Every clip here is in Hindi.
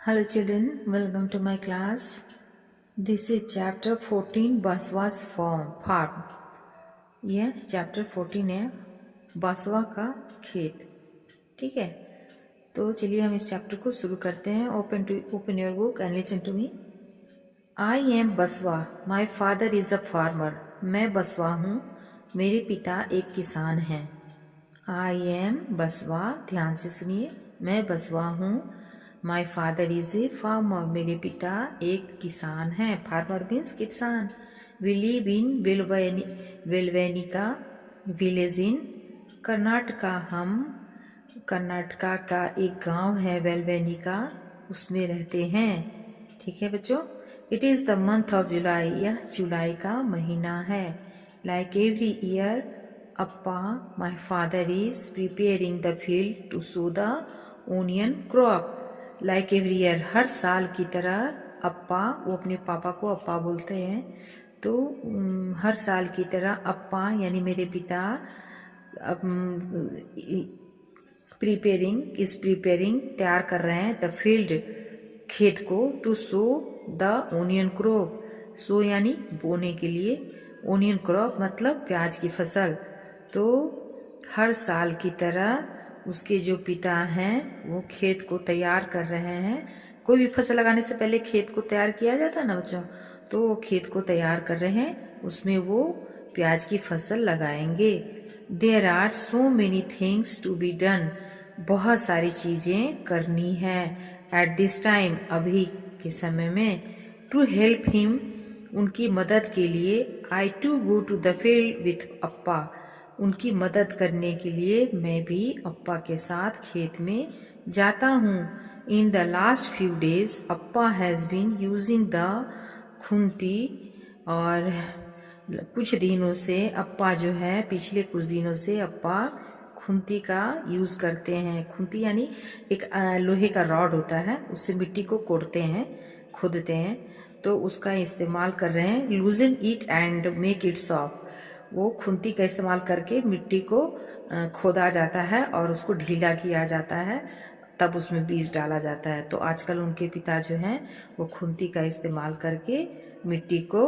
Hello children, welcome to my class. This is chapter 14 Baswa's farm. यह chapter 14 है बासवा का खेत. ठीक है, तो चलिए हम इस चैप्टर को शुरू करते हैं. Open your book and listen to me. I am Baswa. My father is a farmer. मैं बसवा हूँ, मेरे पिता एक किसान हैं. I am बसवा, ध्यान से सुनिए, मैं बसवा हूँ. My father is a farmer, मेरे पिता एक किसान हैं. फार्मर मीन्स किसान. We live in Velvenika village in Karnataka. हम कर्नाटका का एक गांव है वेलवेनिका, उसमें रहते हैं. ठीक है बच्चों. It is the month of July, यह जुलाई का महीना है. Like every year Appa my father is preparing the field to sow the onion crop. Like every year, हर साल की तरह अप्पा, वो अपने पापा को अप्पा बोलते हैं, तो हर साल की तरह अप्पा यानी मेरे पिता प्रिपेयरिंग तैयार कर रहे हैं द फील्ड, खेत को, to sow the onion crop. So यानी बोने के लिए, ओनियन क्रॉप मतलब प्याज की फसल. तो हर साल की तरह उसके जो पिता हैं वो खेत को तैयार कर रहे हैं. कोई भी फसल लगाने से पहले खेत को तैयार किया जाता है ना बच्चों, तो वो खेत को तैयार कर रहे हैं, उसमें वो प्याज की फसल लगाएंगे. There are so many things to be done, बहुत सारी चीजें करनी है. एट दिस टाइम, अभी के समय में. टू हेल्प हिम, उनकी मदद के लिए. I too go to the field with Appa, उनकी मदद करने के लिए मैं भी अप्पा के साथ खेत में जाता हूँ. In the last few days appa has been using the khunti, और कुछ दिनों से अप्पा जो है, पिछले कुछ दिनों से अप्पा खुंती का यूज करते हैं. खुंती यानी एक लोहे का रॉड होता है, उससे मिट्टी को कोड़ते हैं, खोदते हैं, तो उसका इस्तेमाल कर रहे हैं. लूजन it and make it soft, वो खुंती का इस्तेमाल करके मिट्टी को खोदा जाता है और उसको ढीला किया जाता है, तब उसमें बीज डाला जाता है. तो आजकल उनके पिता जो हैं वो खुंती का इस्तेमाल करके मिट्टी को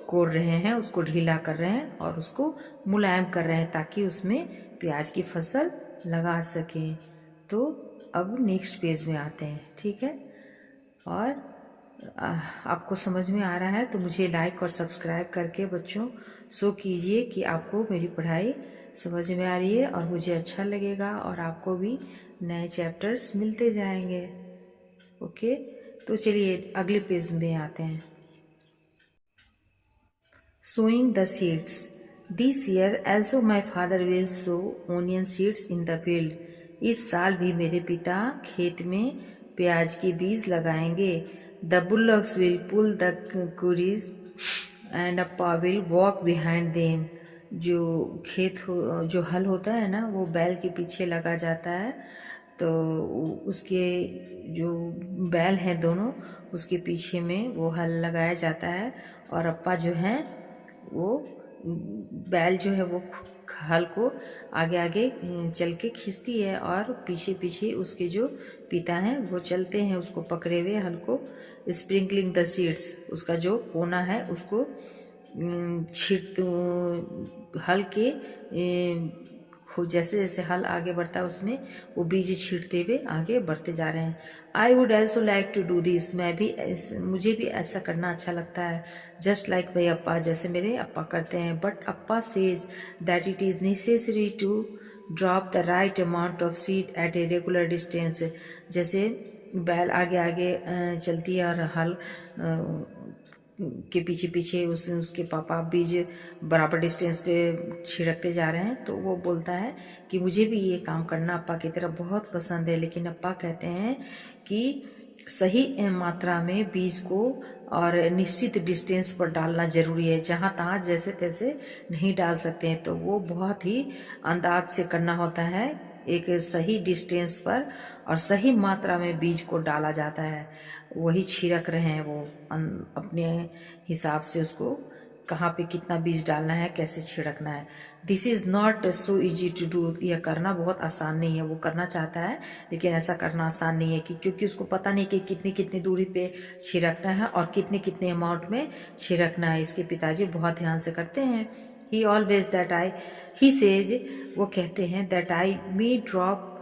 कोड़ रहे हैं, उसको ढीला कर रहे हैं और उसको मुलायम कर रहे हैं ताकि उसमें प्याज की फसल लगा सकें. तो अब नेक्स्ट पेज में आते हैं. ठीक है, और आपको समझ में आ रहा है तो मुझे लाइक और सब्सक्राइब करके बच्चों शो कीजिए कि आपको मेरी पढ़ाई समझ में आ रही है, और मुझे अच्छा लगेगा और आपको भी नए चैप्टर्स मिलते जाएंगे. ओके, तो चलिए अगले पेज में आते हैं. Sowing the seeds. This year also my father will sow onion seeds in the field. इस साल भी मेरे पिता खेत में प्याज के बीज लगाएंगे. The bullocks will pull the कुरीज and Appa will walk behind them. जो हल होता है ना, वो बैल के पीछे लगा जाता है, तो उसके जो बैल हैं दोनों, उसके पीछे में वो हल लगाया जाता है, और अप्पा जो है वो बैल जो है वो हल को आगे आगे चल के खींचती है, और पीछे पीछे उसके जो पिता हैं वो चलते हैं उसको पकड़े हुए हल को. स्प्रिंकलिंग द सीड्स, उसका जो कोना है उसको छीट हल के जैसे जैसे हल आगे बढ़ता है उसमें वो बीज छीटते हुए आगे बढ़ते जा रहे हैं. I would also like to do this, मुझे भी ऐसा करना अच्छा लगता है. जस्ट लाइक माई अप्पा, जैसे मेरे अप्पा करते हैं. But appa says that it is necessary to drop the right amount of seed at a regular distance. जैसे बैल आगे आगे चलती है और हल के पीछे पीछे उसके पापा बीज बराबर डिस्टेंस पे छिड़कते जा रहे हैं, तो वो बोलता है कि मुझे भी ये काम करना अप्पा की तरह बहुत पसंद है. लेकिन अप्पा कहते हैं कि सही मात्रा में बीज को और निश्चित डिस्टेंस पर डालना जरूरी है, जहां तहां जैसे तैसे नहीं डाल सकते हैं. तो वो बहुत ही अंदाज से करना होता है, एक सही डिस्टेंस पर और सही मात्रा में बीज को डाला जाता है. वही छिड़क रहे हैं वो अपने हिसाब से उसको कहाँ पे कितना बीज डालना है, कैसे छिड़कना है। This is not so easy to do, यह करना बहुत आसान नहीं है। वो करना चाहता है लेकिन ऐसा करना आसान नहीं है क्योंकि उसको पता नहीं कि कितनी कितनी दूरी पे छिड़कना है और कितने कितने अमाउंट में छिड़कना है। इसके पिताजी बहुत ध्यान से करते हैं। ही सेज, वो कहते हैं that I may drop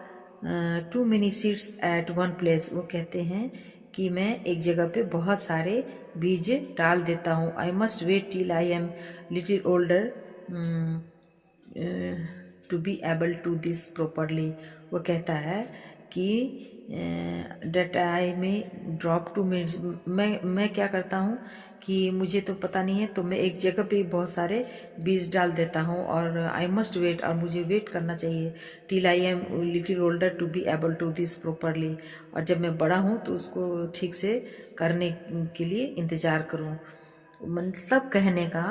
too many seeds at one place. वो कहते हैं कि मैं एक जगह पे बहुत सारे बीज डाल देता हूँ। I must wait till I am little older to be able to this properly. वो कहता है कि डेट आई में ड्रॉप टू मिनट्स, मैं क्या करता हूँ कि मुझे तो पता नहीं है, तो मैं एक जगह पे बहुत सारे बीज डाल देता हूँ और आई मस्ट वेट, और मुझे वेट करना चाहिए till I am little older to be able to this properly. और जब मैं बड़ा हूँ तो उसको ठीक से करने के लिए इंतज़ार करूँ। मतलब कहने का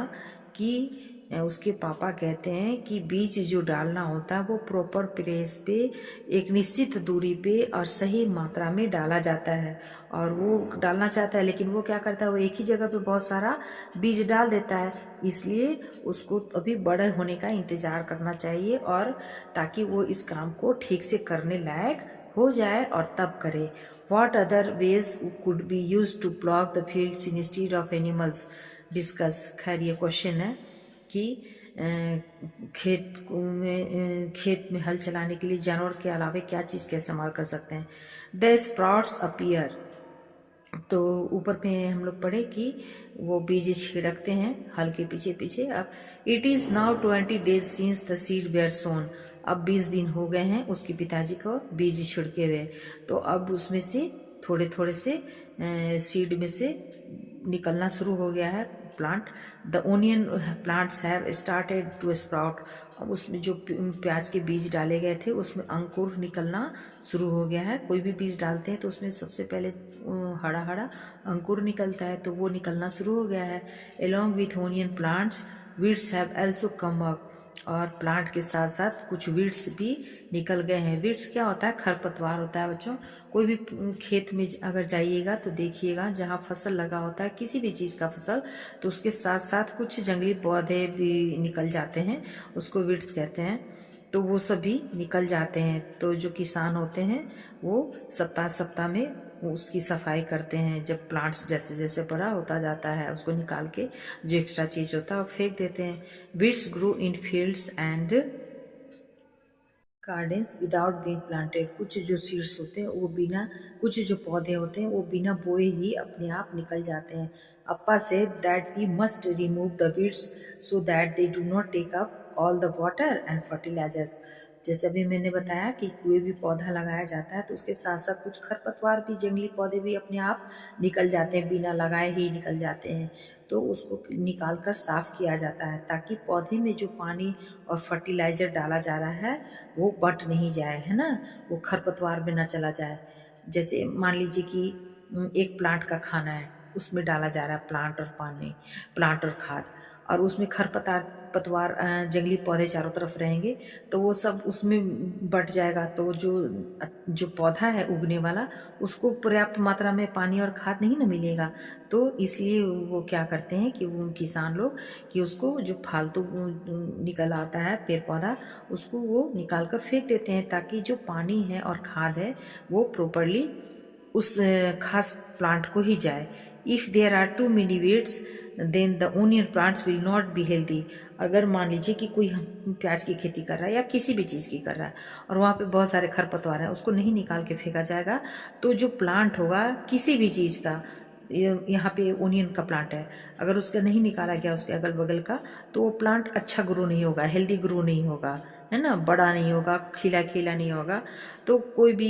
कि उसके पापा कहते हैं कि बीज जो डालना होता है वो प्रॉपर प्लेस पे एक निश्चित दूरी पे और सही मात्रा में डाला जाता है। और वो डालना चाहता है लेकिन वो क्या करता है, वो एक ही जगह पे बहुत सारा बीज डाल देता है। इसलिए उसको अभी बड़े होने का इंतजार करना चाहिए और ताकि वो इस काम को ठीक से करने लायक हो जाए और तब करे। What other ways could be used to block the fields instead of animals? Discuss. खैर ये क्वेश्चन है कि खेत में हल चलाने के लिए जानवर के अलावा क्या चीज़ का इस्तेमाल कर सकते हैं। द स्प्राउट्स अपीयर, तो ऊपर पे हम लोग पढ़े कि वो बीज छिड़कते हैं हल के पीछे पीछे। अब it is now 20 days since the seed were sown. अब 20 दिन हो गए हैं उसके पिताजी को बीज छिड़के हुए, तो अब उसमें से थोड़े थोड़े से सीड में से निकलना शुरू हो गया है plant. The onion plants have started to sprout. अब उसमें जो प्याज के बीज डाले गए थे उसमें अंकुर निकलना शुरू हो गया है। कोई भी बीज डालते हैं तो उसमें सबसे पहले हरा हरा अंकुर निकलता है, तो वो निकलना शुरू हो गया है। Along with onion plants weeds have also come up. और प्लांट के साथ साथ कुछ वीड्स भी निकल गए हैं। वीड्स क्या होता है, खरपतवार होता है बच्चों। कोई भी खेत में अगर जाइएगा तो देखिएगा जहाँ फसल लगा होता है किसी भी चीज़ का फसल, तो उसके साथ साथ कुछ जंगली पौधे भी निकल जाते हैं, उसको वीड्स कहते हैं। तो वो सभी निकल जाते हैं, तो जो किसान होते हैं वो सप्ताह सप्ताह में उसकी सफाई करते हैं। जब प्लांट्स जैसे जैसे बड़ा होता जाता है उसको निकाल के जो एक्स्ट्रा चीज होता है वो फेंक देते हैं। Weeds grow in fields and gardens without being planted. कुछ जो सीड्स होते हैं वो बिना, कुछ जो पौधे होते हैं वो बिना बोए ही अपने आप निकल जाते हैं। Appa says that we must remove the weeds so that they do not take up all the water and fertilisers. जैसे अभी मैंने बताया कि कोई भी पौधा लगाया जाता है तो उसके साथ साथ कुछ खरपतवार भी, जंगली पौधे भी अपने आप निकल जाते हैं, बिना लगाए ही निकल जाते हैं। तो उसको निकाल कर साफ किया जाता है ताकि पौधे में जो पानी और फर्टिलाइजर डाला जा रहा है वो बट नहीं जाए, है ना, वो खरपतवार में ना चला जाए। जैसे मान लीजिए कि एक प्लांट का खाना है, उसमें डाला जा रहा है प्लांट और पानी, प्लांट और खाद, और उसमें पतवार जंगली पौधे चारों तरफ रहेंगे तो वो सब उसमें बट जाएगा। तो जो पौधा है उगने वाला उसको पर्याप्त मात्रा में पानी और खाद नहीं ना मिलेगा। तो इसलिए वो क्या करते हैं कि वो किसान लोग कि उसको जो फालतू निकल आता है पेड़ पौधा उसको वो निकाल कर फेंक देते हैं ताकि जो पानी है और खाद है वो प्रॉपरली उस खास प्लांट को ही जाए। If there are too many weeds then the onion plants will not be healthy. अगर मान लीजिए कि कोई प्याज की खेती कर रहा है या किसी भी चीज़ की कर रहा है और वहाँ पे बहुत सारे खरपतवार हैं, उसको नहीं निकाल के फेंका जाएगा तो जो प्लांट होगा किसी भी चीज़ का, यहाँ पे ओनियन का प्लांट है, अगर उसका नहीं निकाला गया उसके अगल बगल का तो वो प्लांट अच्छा ग्रो नहीं होगा, हेल्दी ग्रो नहीं होगा, है ना, बड़ा नहीं होगा, खिला खिला नहीं होगा। तो कोई भी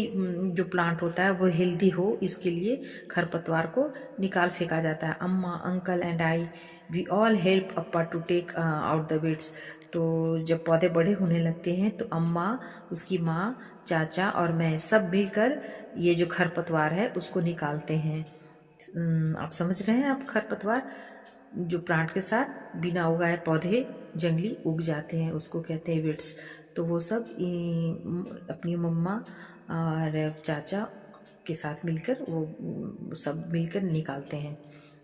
जो प्लांट होता है वो हेल्दी हो इसके लिए खरपतवार को निकाल फेंका जाता है। Amma, uncle and I we all help appa to take out the weeds. तो जब पौधे बड़े होने लगते हैं तो अम्मा, उसकी माँ, चाचा और मैं सब मिलकर ये जो खरपतवार है उसको निकालते हैं। आप समझ रहे हैं, आप खरपतवार जो प्लांट के साथ बिना उगाए पौधे जंगली उग जाते हैं उसको कहते हैं वीड्स। तो वो सब अपनी मम्मा और चाचा के साथ मिलकर वो सब मिलकर निकालते हैं।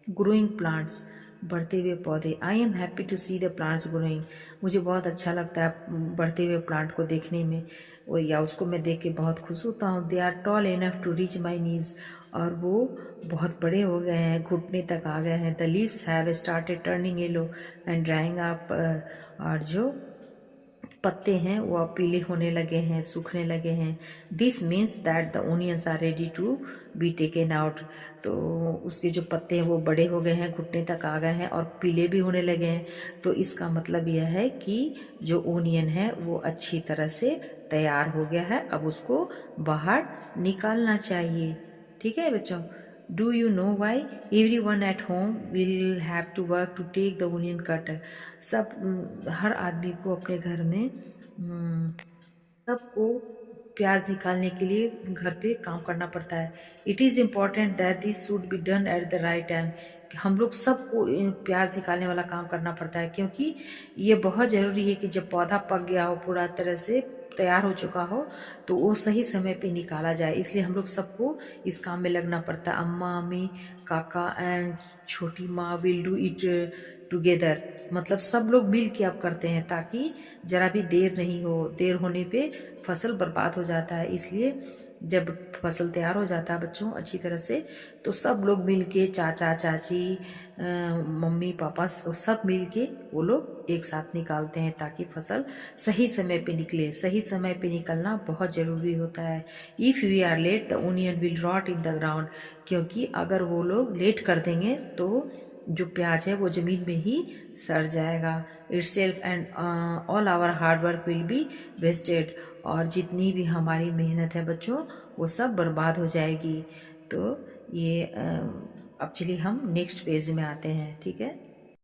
ग्रोइंग प्लांट्स, बढ़ते हुए पौधे। I am happy to see the plants growing, मुझे बहुत अच्छा लगता है बढ़ते हुए प्लांट को देखने में, वो या उसको मैं देख के बहुत खुश होता हूँ। They are tall enough to reach my knees, और वो बहुत बड़े हो गए हैं, घुटने तक आ गए हैं। The leaves have started turning yellow and drawing up, और जो पत्ते हैं वो अब पीले होने लगे हैं, सूखने लगे हैं। This means that the onions are ready to be taken out, तो उसके जो पत्ते हैं वो बड़े हो गए हैं, घुटने तक आ गए हैं और पीले भी होने लगे हैं। तो इसका मतलब यह है कि जो ओनियन है वो अच्छी तरह से तैयार हो गया है, अब उसको बाहर निकालना चाहिए। ठीक है बच्चों। Do you know why every one at home will have to work to take the onion cutter, सब हर आदमी को अपने घर में सबको प्याज निकालने के लिए घर पे काम करना पड़ता है। It is important that this should be done at the right time, हम लोग सबको प्याज निकालने वाला काम करना पड़ता है, क्योंकि ये बहुत ज़रूरी है कि जब पौधा पक गया हो, पूरा तरह से तैयार हो चुका हो, तो वो सही समय पे निकाला जाए। इसलिए हम लोग सबको इस काम में लगना पड़ता है। अम्मा, अम्मी, काका एंड छोटी माँ विल डू इट टुगेदर, मतलब सब लोग मिल के अब करते हैं, ताकि जरा भी देर नहीं हो। देर होने पे फसल बर्बाद हो जाता है। इसलिए जब फसल तैयार हो जाता है बच्चों अच्छी तरह से, तो सब लोग मिल के, चाचा चाची, मम्मी पापा, सब मिल के वो लोग एक साथ निकालते हैं, ताकि फसल सही समय पे निकले। सही समय पे निकलना बहुत ज़रूरी होता है। If we are late the onion will rot in the ground, क्योंकि अगर वो लोग लेट कर देंगे तो जो प्याज है वो ज़मीन में ही सड़ जाएगा। Itself and all our hard work will be wasted, और जितनी भी हमारी मेहनत है बच्चों वो सब बर्बाद हो जाएगी। तो ये अब चलिए हम नेक्स्ट पेज में आते हैं। ठीक है।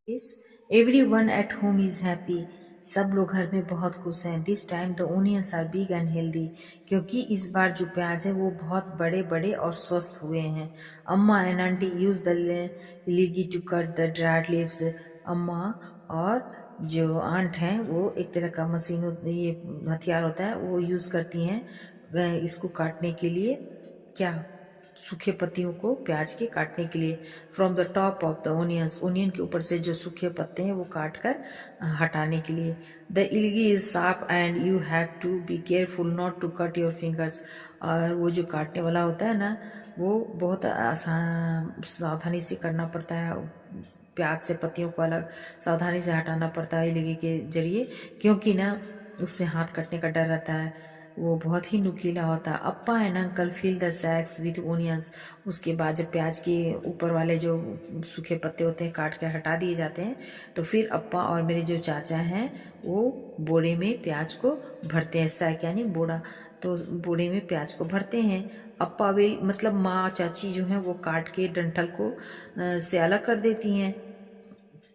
इस every one at home is happy, सब लोग घर में बहुत खुश हैं। This time the onions are big and healthy, क्योंकि इस बार जो प्याज है वो बहुत बड़े बड़े और स्वस्थ हुए हैं। Amma and aunty use the ligi to cut the dried leaves, अम्मा और जो आंट हैं वो एक तरह का मशीन, ये हथियार होता है, वो यूज़ करती हैं इसको काटने के लिए। क्या? सूखे पत्तियों को प्याज के काटने के लिए। From the top of the onions, onion के ऊपर से जो सूखे पत्ते हैं वो काट कर हटाने के लिए। द इलगी is sharp and you have to be careful not to cut your fingers, और वो जो काटने वाला होता है ना, वो बहुत आसान सावधानी से करना पड़ता है। प्याज से पत्तियों को अलग सावधानी से हटाना पड़ता है इलगी के जरिए, क्योंकि ना उससे हाथ कटने का डर रहता है, वो बहुत ही नुकीला होता है। Appa and uncle fill the sacks with onions, उसके बाद जब प्याज के ऊपर वाले जो सूखे पत्ते होते हैं काट के हटा दिए जाते हैं, तो फिर अप्पा और मेरे जो चाचा हैं वो बोरे में प्याज को भरते हैं। सैक यानी बोरा, तो बोरे में प्याज को भरते हैं। अप्पा वे मतलब माँ चाची जो हैं वो काट के डंठल को से अलग कर देती हैं,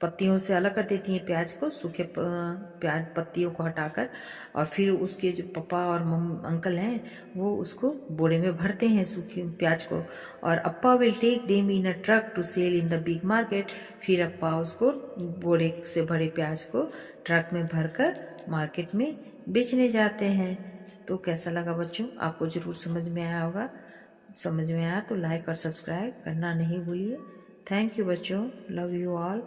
पत्तियों से अलग कर देती हैं प्याज को, सूखे प्याज पत्तियों को हटाकर, और फिर उसके जो पापा और अंकल हैं वो उसको बोरे में भरते हैं सूखे प्याज को। और Appa will take them in a truck to sell in the big market, फिर अप्पा उसको बोरे से भरे प्याज को ट्रक में भरकर मार्केट में बेचने जाते हैं। तो कैसा लगा बच्चों? आपको जरूर समझ में आया होगा। समझ में आया तो लाइक और सब्सक्राइब करना नहीं भूलिए। थैंक यू बच्चों, लव यू ऑल।